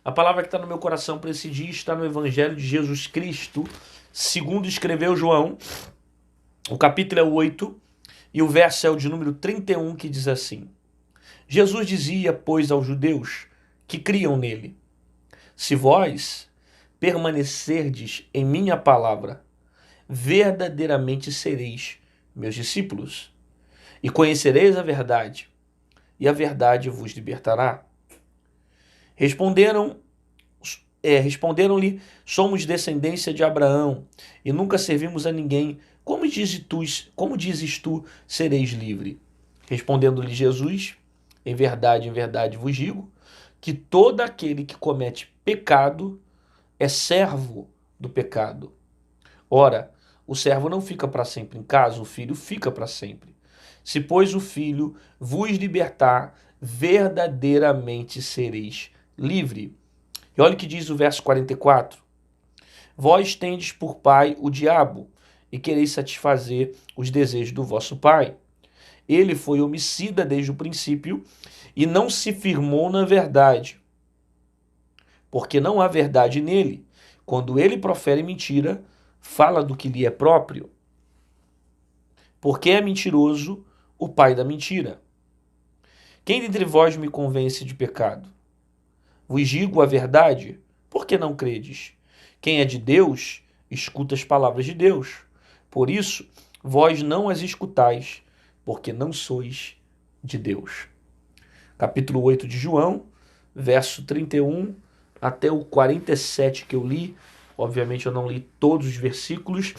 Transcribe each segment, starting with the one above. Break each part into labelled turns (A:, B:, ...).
A: A palavra que está no meu coração para esse dia está no Evangelho de Jesus Cristo, segundo escreveu João. O capítulo é o 8 e o verso é o de número 31, que diz assim: Jesus dizia, pois, aos judeus que criam nele: se vós permanecerdes em minha palavra, verdadeiramente sereis meus discípulos, e conhecereis a verdade, e a verdade vos libertará. Responderam-lhe, somos descendência de Abraão, e nunca servimos a ninguém. Como dizes tu, sereis livre? Respondendo-lhe Jesus, em verdade vos digo, que todo aquele que comete pecado é servo do pecado. Ora, o servo não fica para sempre em casa, o filho fica para sempre. Se, pois, o filho vos libertar, verdadeiramente sereis livre. E olha o que diz o verso 44. Vós tendes por pai o diabo, e quereis satisfazer os desejos do vosso pai. Ele foi homicida desde o princípio, e não se firmou na verdade, porque não há verdade nele. Quando ele profere mentira, fala do que lhe é próprio, porque é mentiroso o pai da mentira. Quem dentre vós me convence de pecado? Vos digo a verdade, por que não credes? Quem é de Deus, escuta as palavras de Deus. Por isso, vós não as escutais, porque não sois de Deus. Capítulo 8 de João, verso 31 até o 47 que eu li. Obviamente eu não li todos os versículos,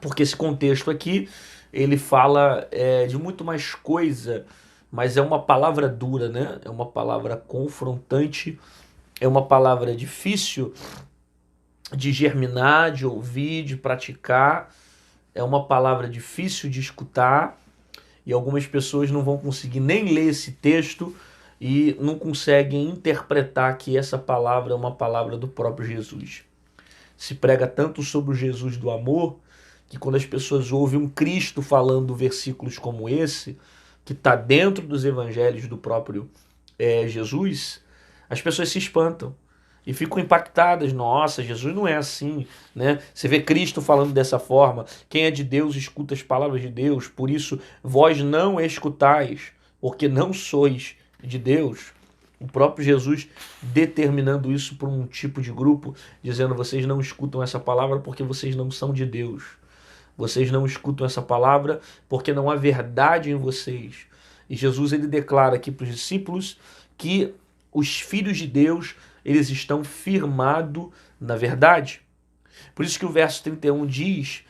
A: porque esse contexto aqui, ele fala de muito mais coisa, mas é uma palavra dura, né? É uma palavra confrontante, é uma palavra difícil de germinar, de ouvir, de praticar, é uma palavra difícil de escutar, e algumas pessoas não vão conseguir nem ler esse texto e não conseguem interpretar que essa palavra é uma palavra do próprio Jesus. Se prega tanto sobre o Jesus do amor, que quando as pessoas ouvem um Cristo falando versículos como esse, que está dentro dos evangelhos do próprio Jesus, as pessoas se espantam e ficam impactadas. Nossa, Jesus não é assim, né? Você vê Cristo falando dessa forma. Quem é de Deus escuta as palavras de Deus. Por isso, vós não escutais, porque não sois de Deus. O próprio Jesus determinando isso para um tipo de grupo, dizendo: vocês não escutam essa palavra porque vocês não são de Deus. Vocês não escutam essa palavra porque não há verdade em vocês. E Jesus, ele declara aqui para os discípulos que os filhos de Deus, eles estão firmados na verdade. Por isso que o verso 31 diz,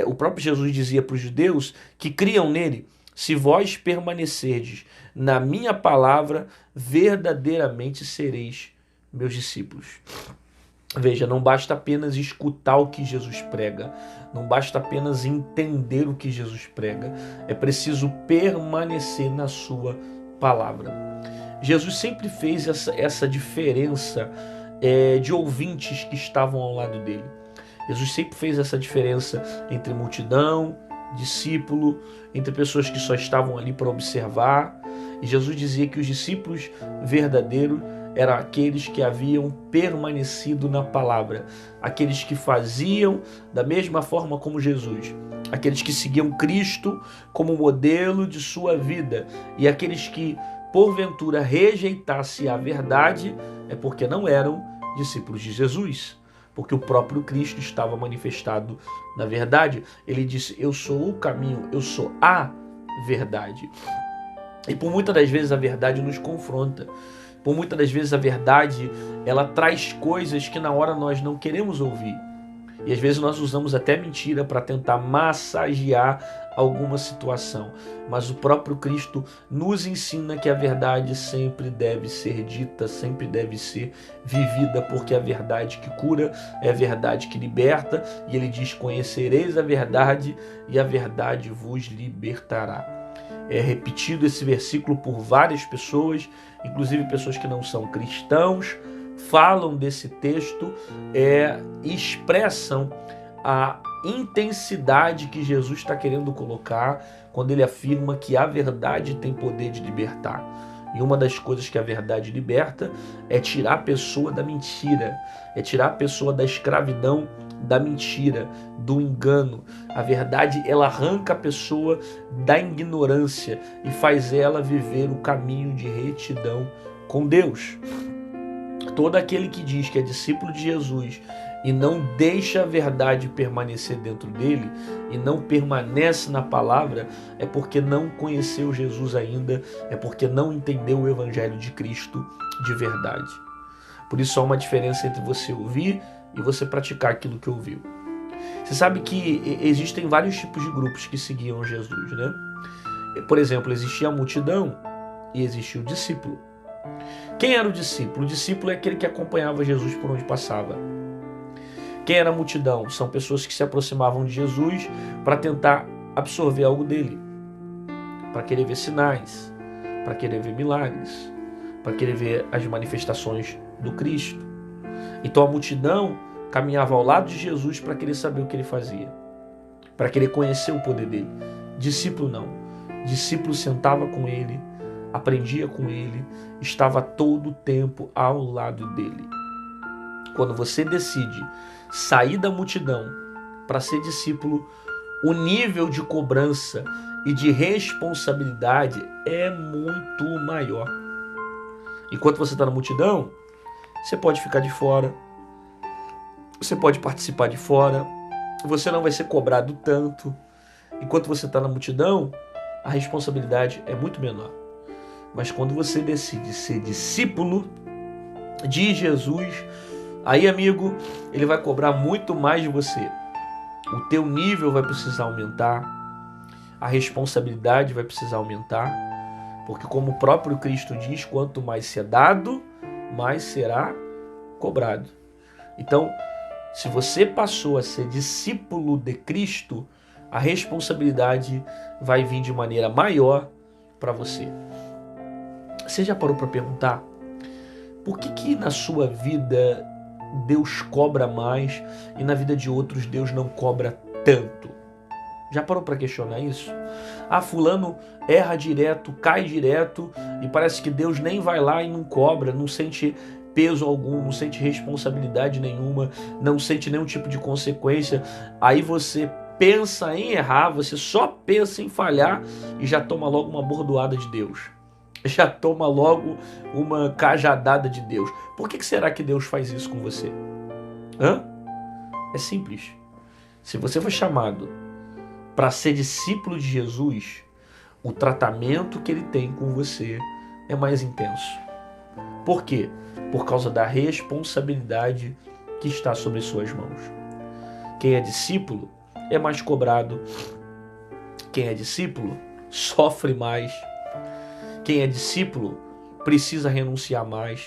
A: o próprio Jesus dizia para os judeus que criam nele: se vós permanecerdes na minha palavra, verdadeiramente sereis meus discípulos. Veja, não basta apenas escutar o que Jesus prega, não basta apenas entender o que Jesus prega, é preciso permanecer na sua palavra. Jesus sempre fez essa diferença de ouvintes que estavam ao lado dele. Jesus sempre fez essa diferença entre multidão, discípulo, entre pessoas que só estavam ali para observar. E Jesus dizia que os discípulos verdadeiros eram aqueles que haviam permanecido na palavra, aqueles que faziam da mesma forma como Jesus, aqueles que seguiam Cristo como modelo de sua vida, e aqueles que porventura rejeitassem a verdade é porque não eram discípulos de Jesus, porque o próprio Cristo estava manifestado na verdade. Ele disse: eu sou o caminho, eu sou a verdade. E por muitas das vezes a verdade nos confronta. Por muitas das vezes a verdade, ela traz coisas que na hora nós não queremos ouvir. E às vezes nós usamos até mentira para tentar massagear alguma situação. Mas o próprio Cristo nos ensina que a verdade sempre deve ser dita, sempre deve ser vivida, porque é a verdade que cura, é a verdade que liberta. E ele diz: conhecereis a verdade e a verdade vos libertará. É repetido esse versículo por várias pessoas, inclusive pessoas que não são cristãos, falam desse texto e expressam a intensidade que Jesus está querendo colocar quando ele afirma que a verdade tem poder de libertar. E uma das coisas que a verdade liberta é tirar a pessoa da mentira, é tirar a pessoa da escravidão da mentira, do engano. A verdade, ela arranca a pessoa da ignorância e faz ela viver o caminho de retidão com Deus. Todo aquele que diz que é discípulo de Jesus e não deixa a verdade permanecer dentro dele e não permanece na palavra, é porque não conheceu Jesus ainda, é porque não entendeu o evangelho de Cristo de verdade. Por isso há uma diferença entre você ouvir e você praticar aquilo que ouviu. Você sabe que existem vários tipos de grupos que seguiam Jesus, né? Por exemplo, existia a multidão e existia o discípulo. Quem era o discípulo? O discípulo é aquele que acompanhava Jesus por onde passava. Quem era a multidão? São pessoas que se aproximavam de Jesus para tentar absorver algo dele, para querer ver sinais, para querer ver milagres, para querer ver as manifestações do Cristo. Então a multidão caminhava ao lado de Jesus para querer saber o que ele fazia, para querer conhecer o poder dele. Discípulo não. Discípulo sentava com ele, aprendia com ele, estava todo o tempo ao lado dele. Quando você decide sair da multidão para ser discípulo, o nível de cobrança e de responsabilidade é muito maior. Enquanto você está na multidão, você pode ficar de fora, você pode participar de fora, você não vai ser cobrado tanto. Enquanto você está na multidão, a responsabilidade é muito menor. Mas quando você decide ser discípulo de Jesus, aí, amigo, ele vai cobrar muito mais de você. O teu nível vai precisar aumentar, a responsabilidade vai precisar aumentar, porque como o próprio Cristo diz, quanto mais se é dado, mais será cobrado. Então, se você passou a ser discípulo de Cristo, a responsabilidade vai vir de maneira maior para você. Você já parou para perguntar por que na sua vida Deus cobra mais e na vida de outros Deus não cobra tanto? Já parou para questionar isso? Ah, fulano erra direto, cai direto e parece que Deus nem vai lá e não cobra, não sente peso algum, não sente responsabilidade nenhuma, não sente nenhum tipo de consequência. Aí você pensa em errar, você só pensa em falhar e já toma logo uma bordoada de Deus. Já toma logo uma cajadada de Deus. Por que será que Deus faz isso com você? É simples. Se você foi chamado para ser discípulo de Jesus, o tratamento que ele tem com você é mais intenso. Por quê? Por causa da responsabilidade que está sobre suas mãos. Quem é discípulo é mais cobrado. Quem é discípulo sofre mais. Quem é discípulo precisa renunciar mais.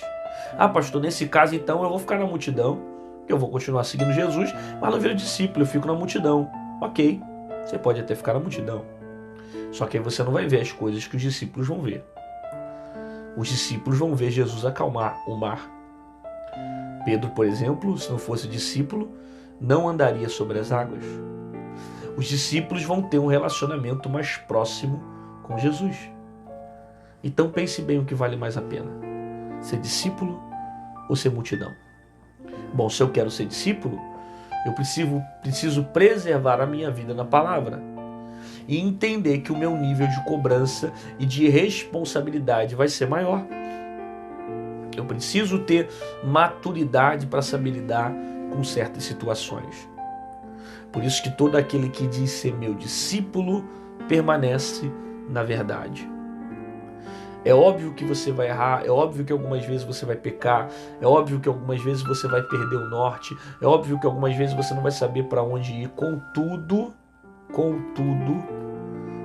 A: Ah, pastor, nesse caso então eu vou ficar na multidão, eu vou continuar seguindo Jesus, mas não viro discípulo, eu fico na multidão. Ok, você pode até ficar na multidão. Só que aí você não vai ver as coisas que os discípulos vão ver. Os discípulos vão ver Jesus acalmar o mar. Pedro, por exemplo, se não fosse discípulo, não andaria sobre as águas. Os discípulos vão ter um relacionamento mais próximo com Jesus. Então pense bem o que vale mais a pena. Ser discípulo ou ser multidão? Bom, se eu quero ser discípulo, eu preciso preservar a minha vida na palavra. E entender que o meu nível de cobrança e de responsabilidade vai ser maior. Eu preciso ter maturidade para saber lidar com certas situações. Por isso que todo aquele que diz ser meu discípulo permanece na verdade. É óbvio que você vai errar, é óbvio que algumas vezes você vai pecar, é óbvio que algumas vezes você vai perder o norte, é óbvio que algumas vezes você não vai saber para onde ir. Contudo,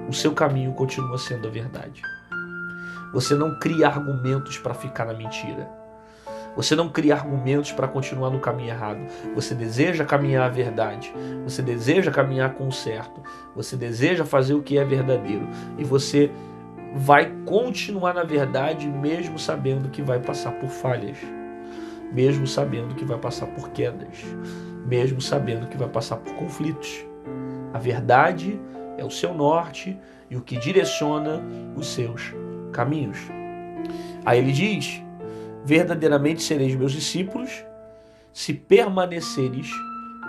A: o seu caminho continua sendo a verdade. Você não cria argumentos para ficar na mentira. Você não cria argumentos para continuar no caminho errado. Você deseja caminhar a verdade. Você deseja caminhar com o certo. Você deseja fazer o que é verdadeiro. E você vai continuar na verdade mesmo sabendo que vai passar por falhas. Mesmo sabendo que vai passar por quedas. Mesmo sabendo que vai passar por conflitos. A verdade é o seu norte e o que direciona os seus caminhos. Aí ele diz: verdadeiramente sereis meus discípulos se permaneceres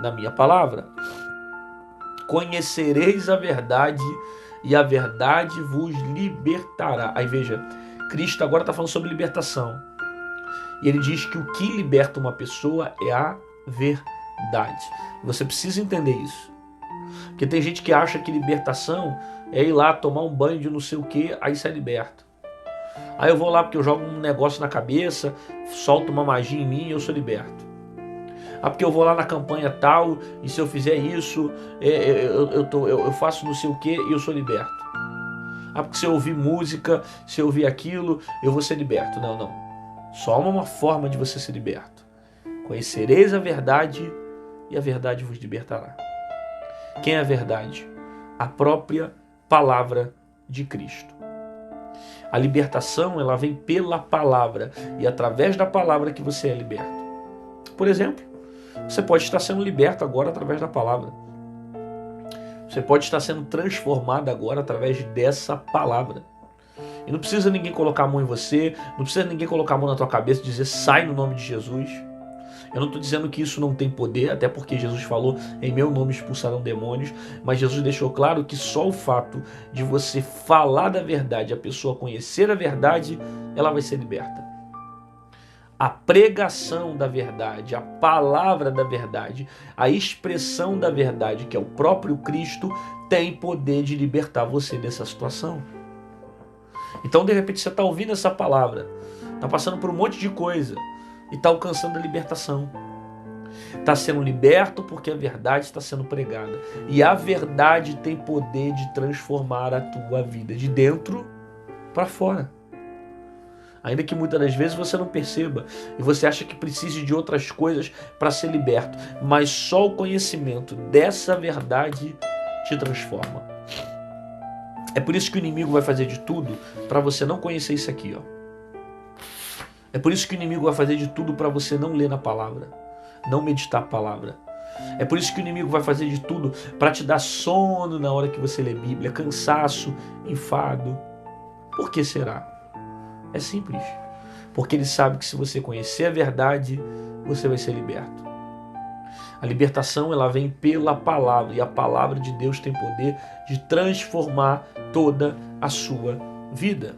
A: na minha palavra. Conhecereis a verdade e a verdade vos libertará. Aí veja, Cristo agora está falando sobre libertação. E ele diz que o que liberta uma pessoa é a verdade. Você precisa entender isso. Porque tem gente que acha que libertação é ir lá tomar um banho de não sei o que, aí sai liberto. Aí eu vou lá porque eu jogo um negócio na cabeça, solto uma magia em mim e eu sou liberto. Ah, porque eu vou lá na campanha tal e se eu fizer isso, eu faço não sei o que e eu sou liberto. Ah, porque se eu ouvir música, se eu ouvir aquilo, eu vou ser liberto. Não, não. Só há uma forma de você ser liberto. Conhecereis a verdade e a verdade vos libertará. Quem é a verdade? A própria palavra de Cristo. A libertação, ela vem pela palavra e através da palavra que você é liberto. Por exemplo, você pode estar sendo liberto agora através da palavra. Você pode estar sendo transformado agora através dessa palavra. E não precisa ninguém colocar a mão em você, não precisa ninguém colocar a mão na tua cabeça e dizer sai no nome de Jesus. Eu não estou dizendo que isso não tem poder, até porque Jesus falou em meu nome expulsarão demônios, mas Jesus deixou claro que só o fato de você falar da verdade, a pessoa conhecer a verdade, ela vai ser liberta. A pregação da verdade, a palavra da verdade, a expressão da verdade, que é o próprio Cristo, tem poder de libertar você dessa situação. Então, de repente, você está ouvindo essa palavra, está passando por um monte de coisa e está alcançando a libertação. Está sendo liberto porque a verdade está sendo pregada. E a verdade tem poder de transformar a tua vida de dentro para fora. Ainda que muitas das vezes você não perceba e você acha que precise de outras coisas para ser liberto. Mas só o conhecimento dessa verdade te transforma. É por isso que o inimigo vai fazer de tudo para você não conhecer isso aqui, ó. É por isso que o inimigo vai fazer de tudo para você não ler na palavra, não meditar a palavra. É por isso que o inimigo vai fazer de tudo para te dar sono na hora que você lê Bíblia, cansaço, enfado. Por que será? É simples. Porque ele sabe que se você conhecer a verdade, você vai ser liberto. A libertação, ela vem pela palavra, e a palavra de Deus tem poder de transformar toda a sua vida.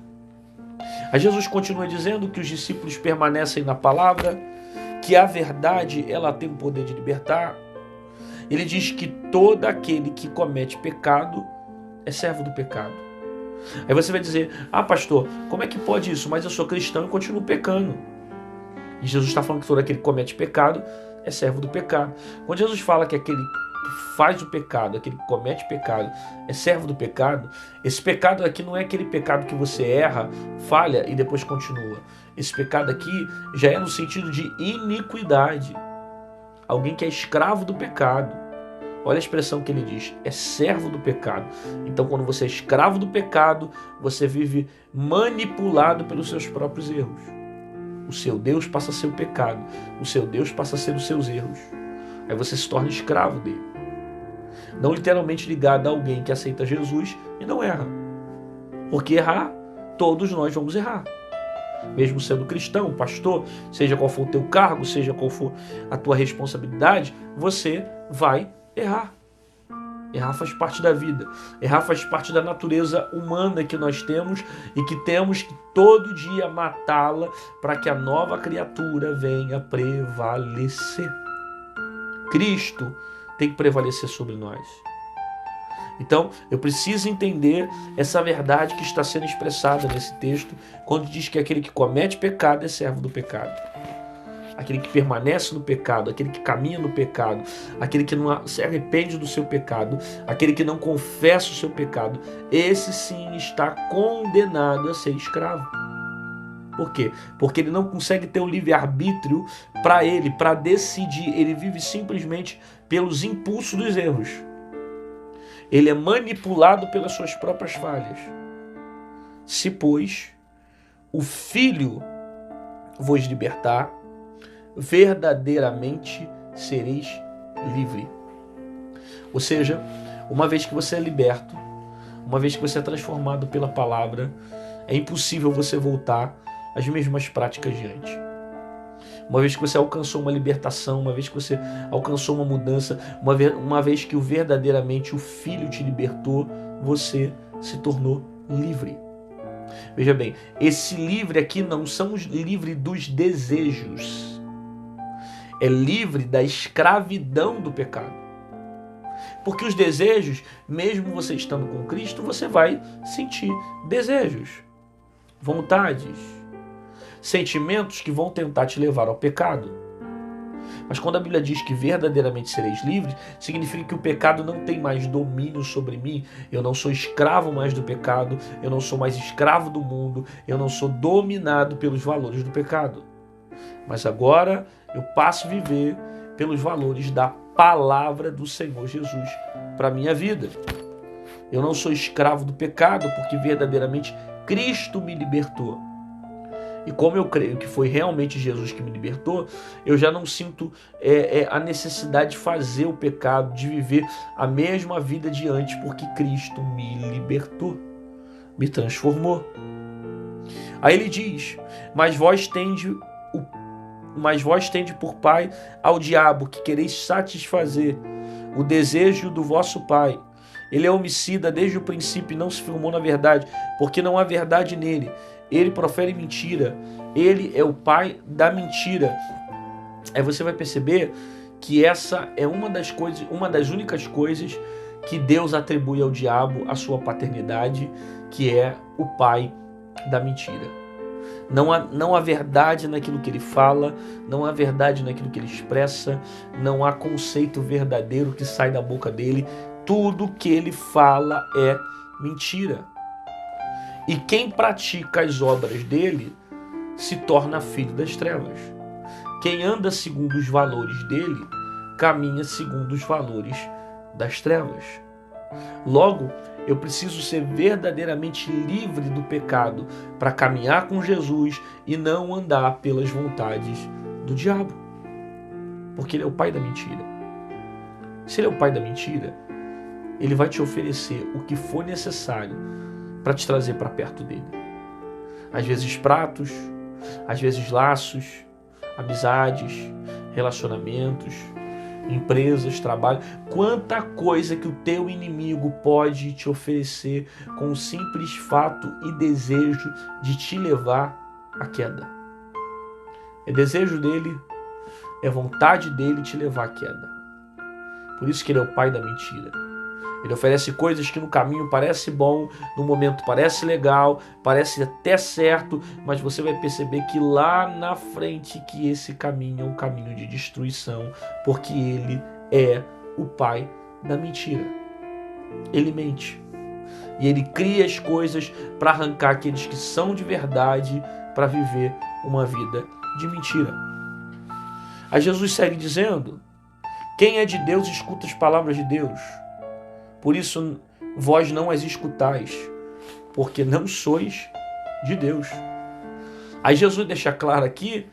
A: Aí Jesus continua dizendo que os discípulos permanecem na palavra, que a verdade, ela tem o poder de libertar. Ele diz que todo aquele que comete pecado é servo do pecado. Aí você vai dizer, ah pastor, como é que pode isso? Mas eu sou cristão e continuo pecando. E Jesus está falando que todo aquele que comete pecado é servo do pecado. Quando Jesus fala que aquele que faz o pecado, aquele que comete pecado, é servo do pecado, esse pecado aqui não é aquele pecado que você erra, falha e depois continua. Esse pecado aqui já é no sentido de iniquidade. Alguém que é escravo do pecado. Olha a expressão que ele diz, é servo do pecado. Então quando você é escravo do pecado, você vive manipulado pelos seus próprios erros. O seu Deus passa a ser o pecado. O seu Deus passa a ser os seus erros. Aí você se torna escravo dele. Não literalmente ligado a alguém que aceita Jesus e não erra. Porque errar, todos nós vamos errar. Mesmo sendo cristão, pastor, seja qual for o teu cargo, seja qual for a tua responsabilidade, você vai errar. Errar faz parte da vida. Errar faz parte da natureza humana que nós temos e que temos que todo dia matá-la para que a nova criatura venha prevalecer. Cristo tem que prevalecer sobre nós. Então, eu preciso entender essa verdade que está sendo expressada nesse texto, quando diz que aquele que comete pecado é servo do pecado. Aquele que permanece no pecado, aquele que caminha no pecado, aquele que não se arrepende do seu pecado, aquele que não confessa o seu pecado, esse sim está condenado a ser escravo. Por quê? Porque ele não consegue ter o livre-arbítrio para ele, para decidir. Ele vive simplesmente pelos impulsos dos erros. Ele é manipulado pelas suas próprias falhas. Se, pois, o Filho vos libertar, verdadeiramente sereis livre. Ou seja, uma vez que você é liberto, uma vez que você é transformado pela palavra, é impossível você voltar as mesmas práticas de antes. Uma vez que você alcançou uma libertação, uma vez que você alcançou uma mudança, uma vez que verdadeiramente o Filho te libertou, você se tornou livre. Veja bem, esse livre aqui não são os livre dos desejos. É livre da escravidão do pecado. Porque os desejos, mesmo você estando com Cristo, você vai sentir desejos, vontades, sentimentos que vão tentar te levar ao pecado. Mas quando a Bíblia diz que verdadeiramente sereis livres, significa que o pecado não tem mais domínio sobre mim. Eu não sou escravo mais do pecado, eu não sou mais escravo do mundo, eu não sou dominado pelos valores do pecado. Mas agora eu passo a viver pelos valores da palavra do Senhor Jesus para a minha vida. Eu não sou escravo do pecado, porque verdadeiramente Cristo me libertou. E como eu creio que foi realmente Jesus que me libertou, eu já não sinto a necessidade de fazer o pecado, de viver a mesma vida de antes, porque Cristo me libertou, me transformou. Aí ele diz, mas vós tende por pai ao diabo, que quereis satisfazer o desejo do vosso pai. Ele é homicida desde o princípio e não se firmou na verdade, porque não há verdade nele. Ele profere mentira. Ele é o pai da mentira. Aí você vai perceber que essa é uma das únicas coisas que Deus atribui ao diabo a sua paternidade, que é o pai da mentira. Não há verdade naquilo que ele fala, não há verdade naquilo que ele expressa, não há conceito verdadeiro que sai da boca dele. Tudo que ele fala é mentira. E quem pratica as obras dele se torna filho das trevas. Quem anda segundo os valores dele, caminha segundo os valores das trevas. Logo, eu preciso ser verdadeiramente livre do pecado para caminhar com Jesus e não andar pelas vontades do diabo. Porque ele é o pai da mentira. Se ele é o pai da mentira, ele vai te oferecer o que for necessário para te trazer para perto dele. Às vezes pratos, às vezes laços, amizades, relacionamentos, empresas, trabalho. Quanta coisa que o teu inimigo pode te oferecer com o simples fato e desejo de te levar à queda. É desejo dele, é vontade dele te levar à queda. Por isso que ele é o pai da mentira. Ele oferece coisas que no caminho parece bom, no momento parece legal, parece até certo, mas você vai perceber que lá na frente que esse caminho é um caminho de destruição, porque ele é o pai da mentira. Ele mente. E ele cria as coisas para arrancar aqueles que são de verdade para viver uma vida de mentira. Aí Jesus segue dizendo, quem é de Deus escuta as palavras de Deus. Por isso, vós não as escutais, porque não sois de Deus. Aí Jesus deixa claro aqui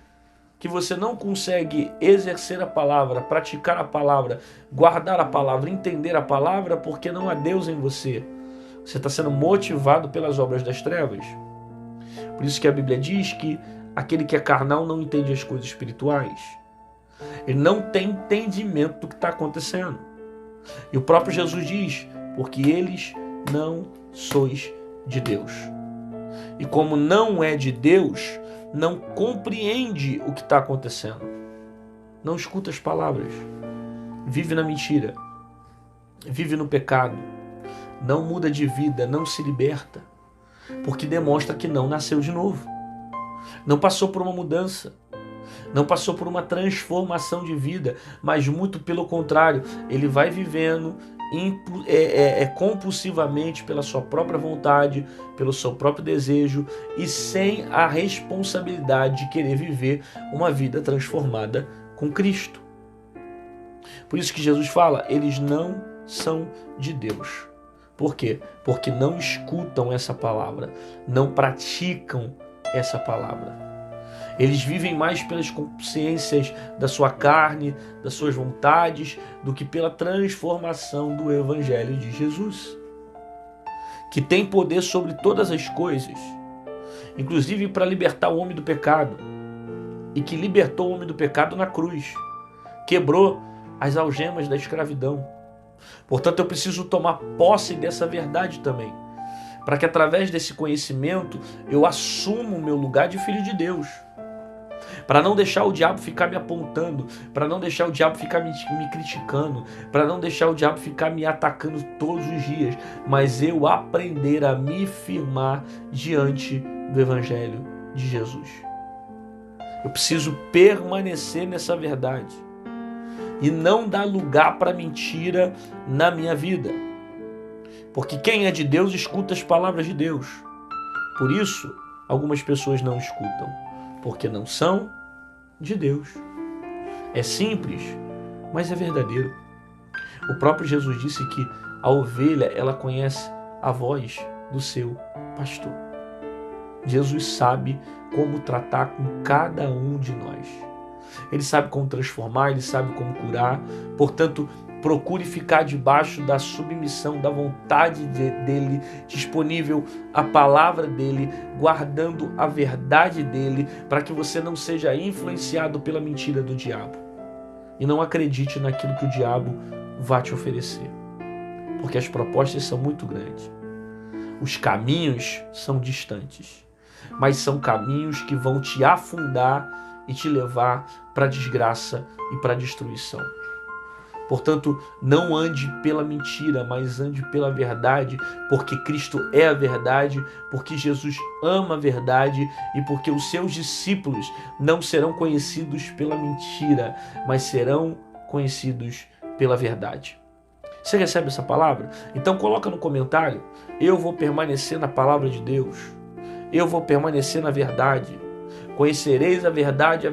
A: que você não consegue exercer a palavra, praticar a palavra, guardar a palavra, entender a palavra, porque não há Deus em você. Você está sendo motivado pelas obras das trevas. Por isso que a Bíblia diz que aquele que é carnal não entende as coisas espirituais. Ele não tem entendimento do que está acontecendo. E o próprio Jesus diz, porque eles não sois de Deus. E como não é de Deus, não compreende o que está acontecendo. Não escuta as palavras. Vive na mentira. Vive no pecado. Não muda de vida, não se liberta. Porque demonstra que não nasceu de novo. Não passou por uma mudança. Não passou por uma transformação de vida, mas muito pelo contrário, ele vai vivendo compulsivamente pela sua própria vontade, pelo seu próprio desejo e sem a responsabilidade de querer viver uma vida transformada com Cristo. Por isso que Jesus fala, eles não são de Deus. Por quê? Porque não escutam essa palavra, não praticam essa palavra. Eles vivem mais pelas consciências da sua carne, das suas vontades, do que pela transformação do Evangelho de Jesus, que tem poder sobre todas as coisas inclusive para libertar o homem do pecado, e que libertou o homem do pecado na cruz, quebrou as algemas da escravidão. Portanto, eu preciso tomar posse dessa verdade também, para que através desse conhecimento eu assuma o meu lugar de filho de Deus, para não deixar o diabo ficar me apontando, para não deixar o diabo ficar me criticando, para não deixar o diabo ficar me atacando todos os dias, mas eu aprender a me firmar diante do Evangelho de Jesus. Eu preciso permanecer nessa verdade e não dar lugar para mentira na minha vida. Porque quem é de Deus escuta as palavras de Deus. Por isso, algumas pessoas não escutam, porque não são de Deus. É simples, mas é verdadeiro. O próprio Jesus disse que a ovelha, ela conhece a voz do seu pastor. Jesus sabe como tratar com cada um de nós. Ele sabe como transformar, ele sabe como curar. Portanto, procure ficar debaixo da submissão, da vontade dele, disponível à palavra dele, guardando a verdade dele, para que você não seja influenciado pela mentira do diabo. E não acredite naquilo que o diabo vai te oferecer. Porque as propostas são muito grandes. Os caminhos são distantes. Mas são caminhos que vão te afundar e te levar para a desgraça e para a destruição. Portanto, não ande pela mentira, mas ande pela verdade, porque Cristo é a verdade, porque Jesus ama a verdade e porque os seus discípulos não serão conhecidos pela mentira, mas serão conhecidos pela verdade. Você recebe essa palavra? Então coloca no comentário: eu vou permanecer na palavra de Deus. Eu vou permanecer na verdade. Conhecereis a verdade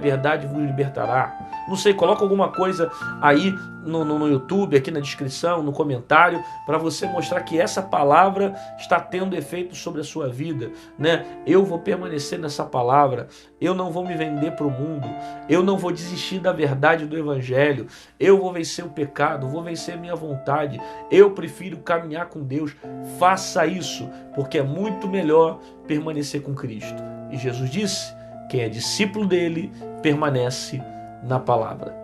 A: vos libertará. Não sei, coloca alguma coisa aí no YouTube, aqui na descrição, no comentário, para você mostrar que essa palavra está tendo efeito sobre a sua vida, né? Eu vou permanecer nessa palavra, eu não vou me vender para o mundo, eu não vou desistir da verdade do Evangelho, eu vou vencer o pecado, vou vencer a minha vontade, eu prefiro caminhar com Deus. Faça isso, porque é muito melhor permanecer com Cristo. E Jesus disse: quem é discípulo dele permanece na palavra.